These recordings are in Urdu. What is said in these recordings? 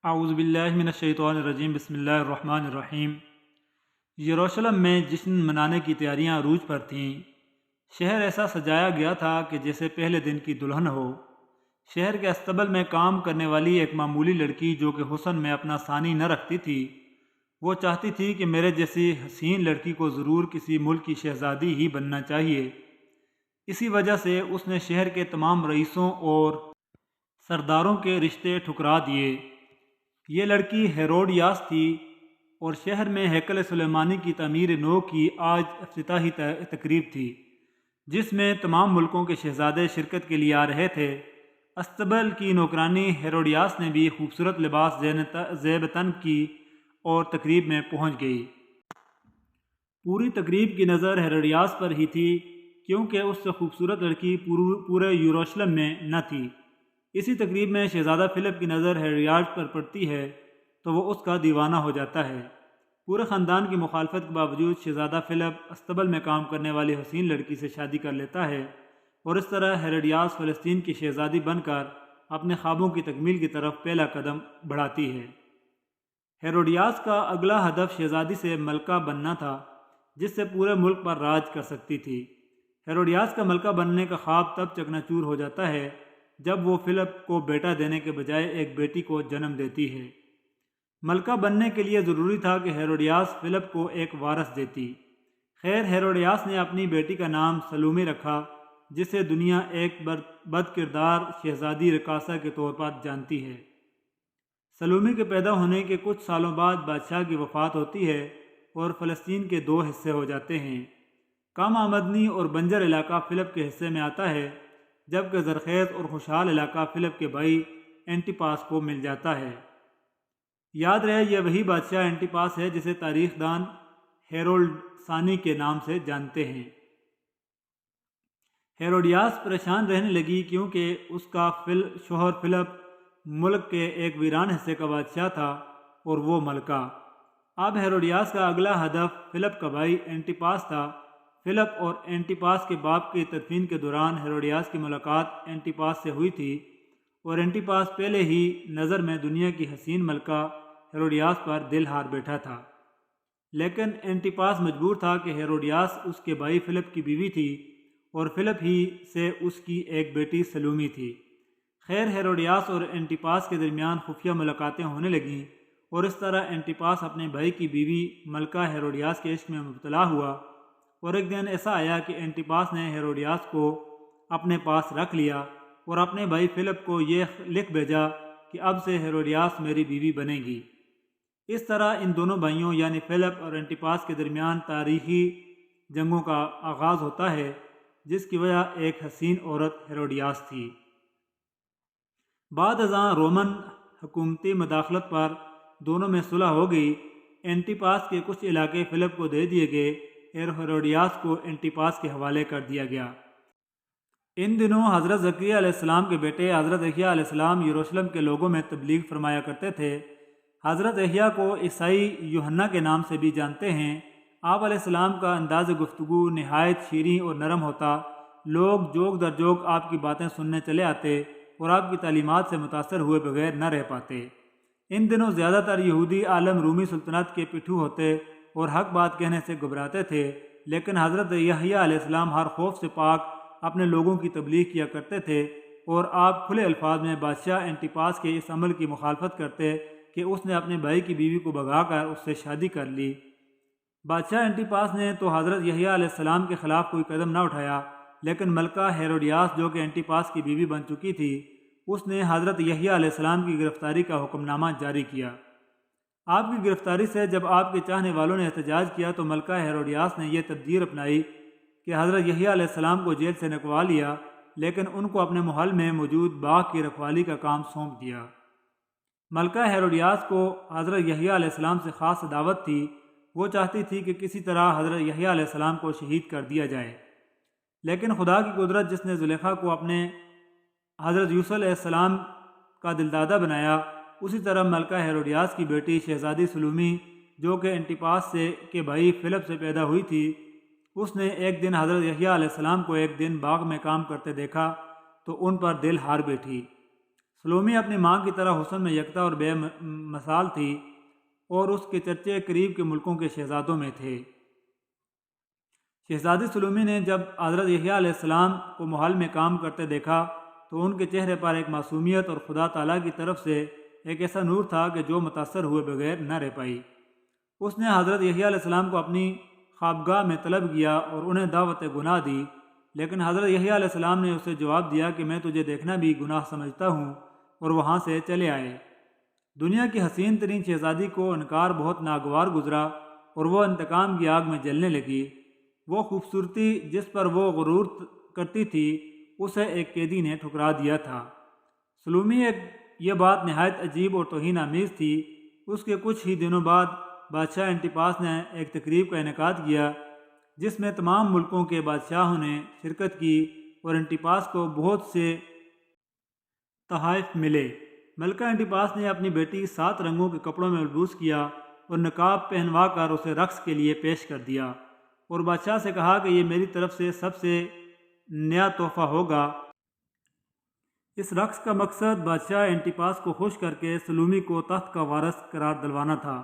اعوذ باللہ من الشیطان الرجیم بسم اللہ الرحمن الرحیم۔ یروشلم میں جشن منانے کی تیاریاں عروج پر تھیں۔ شہر ایسا سجایا گیا تھا کہ جیسے پہلے دن کی دلہن ہو۔ شہر کے استبل میں کام کرنے والی ایک معمولی لڑکی جو کہ حسن میں اپنا ثانی نہ رکھتی تھی، وہ چاہتی تھی کہ میرے جیسی حسین لڑکی کو ضرور کسی ملک کی شہزادی ہی بننا چاہیے۔ اسی وجہ سے اس نے شہر کے تمام رئیسوں اور سرداروں کے رشتے ٹھکرا دیے۔ یہ لڑکی ہیروڈیاس تھی اور شہر میں ہیکل سلیمانی کی تعمیر نو کی آج افتتاحی تقریب تھی، جس میں تمام ملکوں کے شہزادے شرکت کے لیے آ رہے تھے۔ استبل کی نوکرانی ہیروڈیاس نے بھی خوبصورت لباس زیب تن کی اور تقریب میں پہنچ گئی۔ پوری تقریب کی نظر ہیروڈیاس پر ہی تھی، کیونکہ اس سے خوبصورت لڑکی پورے یروشلم میں نہ تھی۔ اسی تقریب میں شہزادہ فلپ کی نظر ہیروڈیاس پر پڑتی ہے تو وہ اس کا دیوانہ ہو جاتا ہے۔ پورے خاندان کی مخالفت کے باوجود شہزادہ فلپ استبل میں کام کرنے والی حسین لڑکی سے شادی کر لیتا ہے، اور اس طرح ہیروڈیاس فلسطین کی شہزادی بن کر اپنے خوابوں کی تکمیل کی طرف پہلا قدم بڑھاتی ہے۔ ہیروڈیاس کا اگلا ہدف شہزادی سے ملکہ بننا تھا، جس سے پورے ملک پر راج کر سکتی تھی۔ ہیروڈیاس کا ملکہ بننے کا خواب تب چکنا چور ہو جاتا ہے جب وہ فلپ کو بیٹا دینے کے بجائے ایک بیٹی کو جنم دیتی ہے۔ ملکہ بننے کے لیے ضروری تھا کہ ہیروڈیاس فلپ کو ایک وارث دیتی۔ خیر، ہیروڈیاس نے اپنی بیٹی کا نام سلومی رکھا، جسے دنیا ایک بد کردار شہزادی رکاسا کے طور پر جانتی ہے۔ سلومی کے پیدا ہونے کے کچھ سالوں بعد بادشاہ کی وفات ہوتی ہے اور فلسطین کے دو حصے ہو جاتے ہیں۔ کم آمدنی اور بنجر علاقہ فلپ کے حصے میں آتا ہے، جبکہ زرخیز اور خوشحال علاقہ فلپ کے بھائی اینٹیپاس کو مل جاتا ہے۔ یاد رہے، یہ وہی بادشاہ اینٹیپاس ہے جسے تاریخ دان ہیرولڈ ثانی کے نام سے جانتے ہیں۔ ہیروڈیاس پریشان رہنے لگی کیونکہ اس کا شوہر فلپ ملک کے ایک ویران حصے کا بادشاہ تھا اور وہ ملکہ۔ اب ہیروڈیاس کا اگلا ہدف فلپ کا بھائی اینٹیپاس تھا۔ فلپ اور اینٹیپاس کے باپ کی تدفین کے دوران ہیروڈیاس کی ملاقات اینٹیپاس سے ہوئی تھی، اور اینٹیپاس پہلے ہی نظر میں دنیا کی حسین ملکہ ہیروڈیاس پر دل ہار بیٹھا تھا۔ لیکن اینٹیپاس مجبور تھا کہ ہیروڈیاس اس کے بھائی فلپ کی بیوی تھی اور فلپ ہی سے اس کی ایک بیٹی سلومی تھی۔ خیر، ہیروڈیاس اور اینٹیپاس کے درمیان خفیہ ملاقاتیں ہونے لگیں، اور اس طرح اینٹیپاس اپنے بھائی کی بیوی ملکہ ہیروڈیاس کے عشق میں مبتلا ہوا، اور ایک دن ایسا آیا کہ اینٹیپاس نے ہیروڈیاس کو اپنے پاس رکھ لیا اور اپنے بھائی فلپ کو یہ لکھ بھیجا کہ اب سے ہیروڈیاس میری بیوی بنے گی۔ اس طرح ان دونوں بھائیوں یعنی فلپ اور اینٹیپاس کے درمیان تاریخی جنگوں کا آغاز ہوتا ہے، جس کی وجہ ایک حسین عورت ہیروڈیاس تھی۔ بعد ازاں رومن حکومتی مداخلت پر دونوں میں صلح ہو گئی۔ اینٹیپاس کے کچھ علاقے فلپ کو دے دیے گئے اور ہیروڈیاس کو اینٹیپاس کے حوالے کر دیا گیا۔ ان دنوں حضرت زکریا علیہ السلام کے بیٹے حضرت یحییٰ علیہ السلام یروشلم کے لوگوں میں تبلیغ فرمایا کرتے تھے۔ حضرت یحییٰ کو عیسائی یوحنا کے نام سے بھی جانتے ہیں۔ آپ علیہ السلام کا انداز گفتگو نہایت شیریں اور نرم ہوتا۔ لوگ جوگ در جوگ آپ کی باتیں سننے چلے آتے اور آپ کی تعلیمات سے متاثر ہوئے بغیر نہ رہ پاتے۔ ان دنوں زیادہ تر یہودی عالم رومی سلطنت کے پٹھو ہوتے اور حق بات کہنے سے گھبراتے تھے، لیکن حضرت یحییٰ علیہ السلام ہر خوف سے پاک اپنے لوگوں کی تبلیغ کیا کرتے تھے، اور آپ کھلے الفاظ میں بادشاہ اینٹیپاس کے اس عمل کی مخالفت کرتے کہ اس نے اپنے بھائی کی بیوی کو بھگا کر اس سے شادی کر لی۔ بادشاہ اینٹیپاس نے تو حضرت یحییٰ علیہ السلام کے خلاف کوئی قدم نہ اٹھایا، لیکن ملکہ ہیروڈیاس جو کہ اینٹیپاس کی بیوی بن چکی تھی، اس نے حضرت یحییٰ علیہ السلام کی گرفتاری کا حکم نامہ جاری کیا۔ آپ کی گرفتاری سے جب آپ کے چاہنے والوں نے احتجاج کیا تو ملکہ ہیروڈیاس نے یہ تدبیر اپنائی کہ حضرت یحییٰ علیہ السلام کو جیل سے نکلوا لیا، لیکن ان کو اپنے محل میں موجود باغ کی رکھوالی کا کام سونپ دیا۔ ملکہ ہیروڈیاس کو حضرت یحییٰ علیہ السلام سے خاص دعوت تھی۔ وہ چاہتی تھی کہ کسی طرح حضرت یحییٰ علیہ السلام کو شہید کر دیا جائے، لیکن خدا کی قدرت جس نے زلیخا کو اپنے حضرت یوسف علیہ السلام کا دلدادہ بنایا، اسی طرح ملکہ ہیروڈیاس کی بیٹی شہزادی سلومی جو کہ اینٹیپاس کے بھائی فلپ سے پیدا ہوئی تھی، اس نے ایک دن حضرت یحییٰ علیہ السلام کو ایک دن باغ میں کام کرتے دیکھا تو ان پر دل ہار بیٹھی۔ سلومی اپنی ماں کی طرح حسن میں یکتا اور بے مثال تھی اور اس کے چرچے قریب کے ملکوں کے شہزادوں میں تھے۔ شہزادی سلومی نے جب حضرت یحییٰ علیہ السلام کو محل میں کام کرتے دیکھا تو ان کے چہرے پر ایک معصومیت اور خدا تعالیٰ کی طرف سے ایک ایسا نور تھا کہ جو متاثر ہوئے بغیر نہ رہ پائی۔ اس نے حضرت یحییٰ علیہ السلام کو اپنی خوابگاہ میں طلب کیا اور انہیں دعوت گناہ دی، لیکن حضرت یحییٰ علیہ السلام نے اسے جواب دیا کہ میں تجھے دیکھنا بھی گناہ سمجھتا ہوں، اور وہاں سے چلے آئے۔ دنیا کی حسین ترین شہزادی کو انکار بہت ناگوار گزرا اور وہ انتقام کی آگ میں جلنے لگی۔ وہ خوبصورتی جس پر وہ غرور کرتی تھی اسے ایک قیدی نے ٹھکرا دیا تھا۔ سلومی یہ بات نہایت عجیب اور توہین آمیز تھی۔ اس کے کچھ ہی دنوں بعد بادشاہ انٹیپاس نے ایک تقریب کا انعقاد کیا جس میں تمام ملکوں کے بادشاہوں نے شرکت کی اور انٹیپاس کو بہت سے تحائف ملے۔ ملکہ انٹیپاس نے اپنی بیٹی 7 رنگوں کے کپڑوں میں ملبوس کیا اور نقاب پہنوا کر اسے رقص کے لیے پیش کر دیا اور بادشاہ سے کہا کہ یہ میری طرف سے سب سے نیا تحفہ ہوگا۔ اس رقص کا مقصد بادشاہ انٹیپاس کو خوش کر کے سلومی کو تخت کا وارث قرار دلوانا تھا۔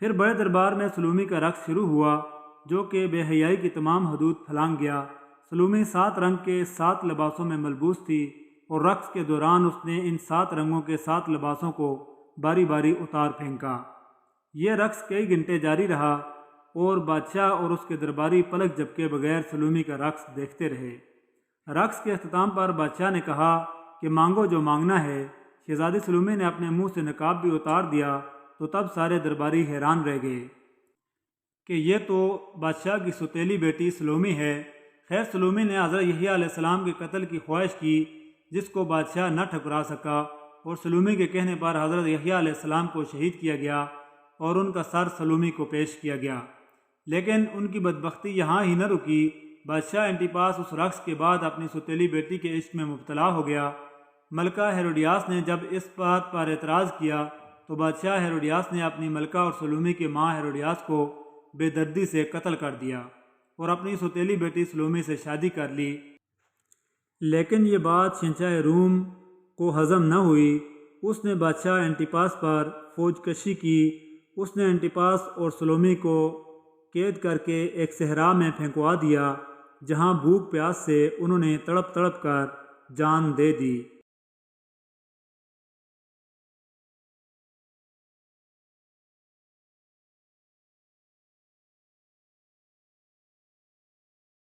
پھر بڑے دربار میں سلومی کا رقص شروع ہوا جو کہ بے حیائی کی تمام حدود پھلانگ گیا۔ سلومی 7 رنگ کے 7 لباسوں میں ملبوس تھی اور رقص کے دوران اس نے ان 7 رنگوں کے 7 لباسوں کو باری باری اتار پھینکا۔ یہ رقص کئی گھنٹے جاری رہا اور بادشاہ اور اس کے درباری پلک جھپکے بغیر سلومی کا رقص دیکھتے رہے۔ رقص کے اختتام پر بادشاہ نے کہا کہ مانگو جو مانگنا ہے۔ شہزادی سلومی نے اپنے منہ سے نقاب بھی اتار دیا تو تب سارے درباری حیران رہ گئے کہ یہ تو بادشاہ کی سوتیلی بیٹی سلومی ہے۔ خیر سلومی نے حضرت یحییٰ علیہ السلام کے قتل کی خواہش کی جس کو بادشاہ نہ ٹھکرا سکا، اور سلومی کے کہنے پر حضرت یحییٰ علیہ السلام کو شہید کیا گیا اور ان کا سر سلومی کو پیش کیا گیا۔ لیکن ان کی بدبختی یہاں ہی نہ رکی۔ بادشاہ انٹیپاس اس رقص کے بعد اپنی سوتیلی بیٹی کے عشق میں مبتلا ہو گیا۔ ملکہ ہیروڈیاس نے جب اس بات پر اعتراض کیا تو بادشاہ ہیروڈیاس نے اپنی ملکہ اور سلومی کے ماں ہیروڈیاس کو بے دردی سے قتل کر دیا اور اپنی سوتیلی بیٹی سلومی سے شادی کر لی۔ لیکن یہ بات شہنشاہ روم کو ہضم نہ ہوئی۔ اس نے بادشاہ انٹیپاس پر فوج کشی کی۔ اس نے انٹیپاس اور سلومی کو قید کر کے ایک صحرا میں پھینکوا دیا جہاں بھوک پیاس سے انہوں نے تڑپ تڑپ کر جان دے دی۔